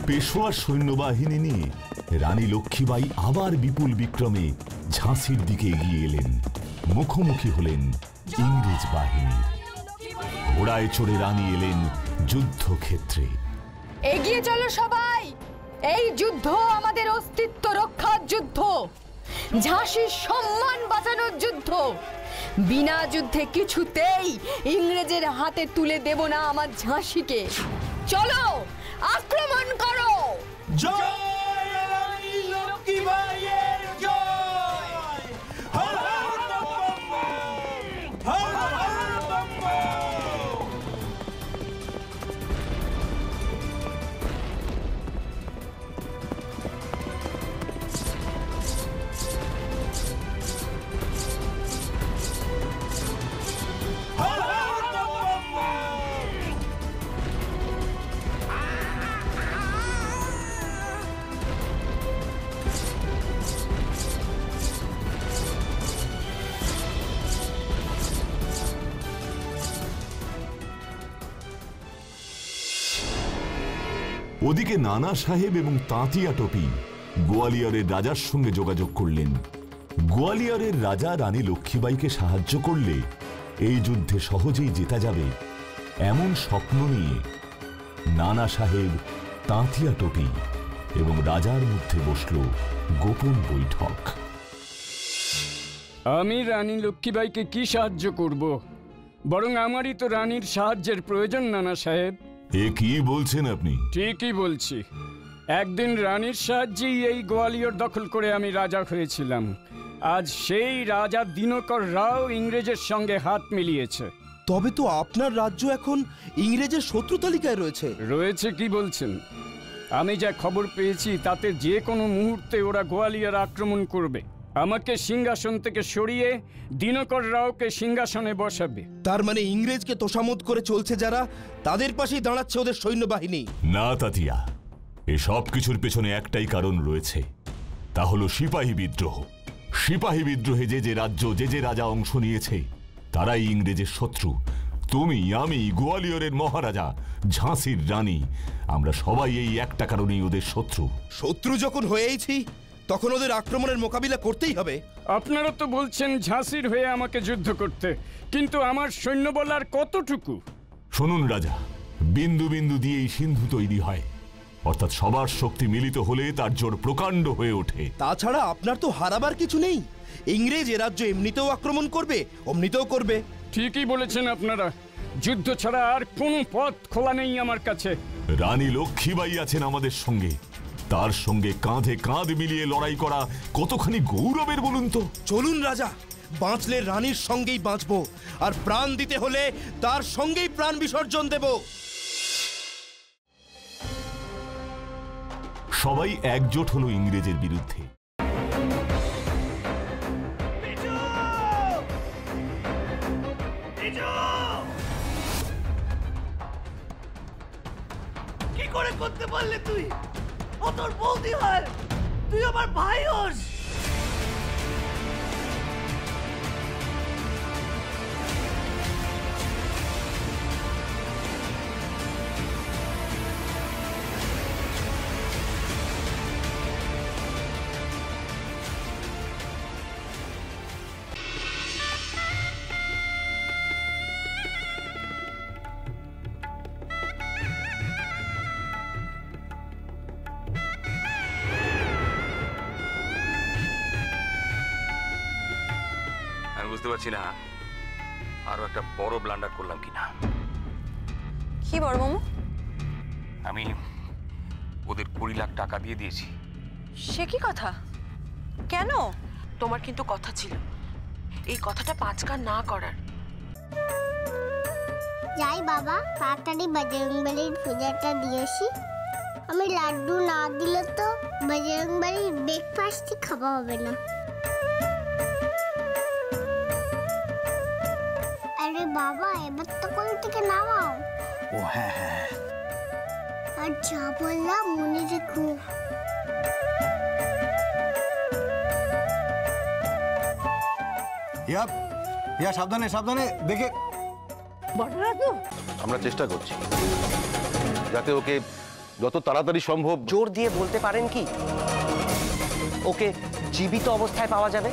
পেশোয়া সৈন্যবাহিনী নিয়ে রানী লক্ষ্মীবাঈ আবার বিপুল বিক্রমে ঝাঁসির দিকে এগিয়ে এলেন। মুখোমুখি হলেন ইংরেজ বাহিনীর। ঘোড়ায় চড়ে রানী এলেন যুদ্ধক্ষেত্রে। এগিয়ে চলো সবাই, এই যুদ্ধ আমাদের অস্তিত্ব রক্ষার যুদ্ধ, ঝাঁসির সম্মান বাঁচানোর যুদ্ধ। বিনা যুদ্ধে কিছুতেই ইংরেজের হাতে তুলে দেব না আমার ঝাঁসিকে। চলো আক্রমণ করো। জয় রানী লক্ষ্মীবাঈয়ের জয়। Har Har bomb Har Har bomb. ওদিকে নানা সাহেব এবং তাঁতিয়া টপি গোয়ালিয়রের রাজার সঙ্গে যোগাযোগ করলেন। গোয়ালিয়রের রাজা রানী লক্ষ্মীবাঈকে সাহায্য করলে এই যুদ্ধে সহজেই জেতা যাবে এমন স্বপ্ন নিয়ে নানা সাহেব, তাঁতিয়া টপি এবং রাজার মধ্যে বসল গোপন বৈঠক। আমি রানী লক্ষ্মীবাঈকে কি সাহায্য করব? বরং আমারই তো রানীর সাহায্যের প্রয়োজন নানা সাহেব। এ কি বলছেন আপনি? ঠিকই বলছি। একদিন রানীর সাহায্যেই এই গোয়ালিয়র দখল করে আমি রাজা হয়েছিলাম। আজ সেই রাজা দিনকর রাও ইংরেজের সঙ্গে হাত মিলিয়েছে। তবে তো আপনার রাজ্য এখন ইংরেজের শত্রু তালিকায় রয়েছে। রয়েছে কি বলছেন? আমি যা খবর পেয়েছি তাতে যে কোনো মুহূর্তে ওরা গোয়ালিয়র আক্রমণ করবে, আমাকে সিংহাসন থেকে সরিয়ে দিনকর রাওকে সিংহাসনে বসাবে। তার মানে ইংরেজকে তোষামোদ করে চলছে যারা, তাদের পাশেই দাঁড়াচ্ছে ওদের সৈন্যবাহিনী। না তাতিয়া, এসব কিছুর পেছনে একটাই কারণ রয়েছে, তা হলো সিপাহী বিদ্রোহ। সিপাহী বিদ্রোহে যে যে রাজ্য, যে যে রাজা অংশ নিয়েছে তারাই ইংরেজের শত্রু। তুমি, আমি, গোয়ালিয়রের মহারাজা, ঝাঁসির রানী, আমরা সবাই এই একটা কারণেই ওদের শত্রু। শত্রু যখন হয়েইছি তখন ওদের আক্রমণের মোকাবিলা করতেই হবে। আপনারা তো বলছেন ঝাঁসির হয়ে আমাকে যুদ্ধ করতে, কিন্তু আমার সৈন্যবল আর কতটুকু? শুনুন রাজা, বিন্দু বিন্দু দিয়েই সিন্ধু তৈরি হয়, অর্থাৎ সবার শক্তি মিলিত হলে তার জোর প্রকাণ্ড হয়ে ওঠে। তাছাড়া আপনার তো হারাবার কিছু নেই। ইংরেজ এ রাজ্য এমনিতেও আক্রমণ করবে, অমনিতেও করবে। ঠিকই বলেছেন আপনারা, যুদ্ধ ছাড়া আর কোনো পথ খোলা নেই আমার কাছে। রানী লক্ষ্মীবাঈ আছেন আমাদের সঙ্গে, তার সঙ্গে কাঁধে কাঁধ মিলিয়ে লড়াই করা কতখানি গৌরবের বলুন তো। চলুন রাজা, বাঁচলে রানীর সঙ্গেই বাঁচবো, আর প্রাণ দিতে হলে তার সঙ্গেই প্রাণ বিসর্জন দেব। সবাই একজোট হলো ইংরেজের বিরুদ্ধে। কি করে করতে পারলে তুই? ও তোর বৌদি হয়, তুই আমার ভাই হোস। বুঝতে পারছি না আরো একটা বড় ব্লান্ডার করলাম কিনা। কি বড় মামু? আমি ওদের 20 লাখ টাকা দিয়ে দিয়েছি। সে কি কথা? কেন? তোমার কিন্তু কথা ছিল এই কথাটা পাঁচকার না করার। যাই বাবা, তাড়াতাড়ি বজরংবলীর পূজাটা দিয়েছি। আমি লাড্ডু না দিলে তো বজরংবলীর ব্রেকফাস্টই খাওয়া হবে না। আরে বাবা, এবার তো কোল থেকে নামাও। ও হ্যাঁ হ্যাঁ, আর যা বললাম মনে রেখো। সাবধানে সাবধানে দেখে। বড়রা তো আমরা চেষ্টা করছি যাতে ওকে যত তাড়াতাড়ি সম্ভব। জোর দিয়ে বলতে পারেন কি ওকে জীবিত অবস্থায় পাওয়া যাবে?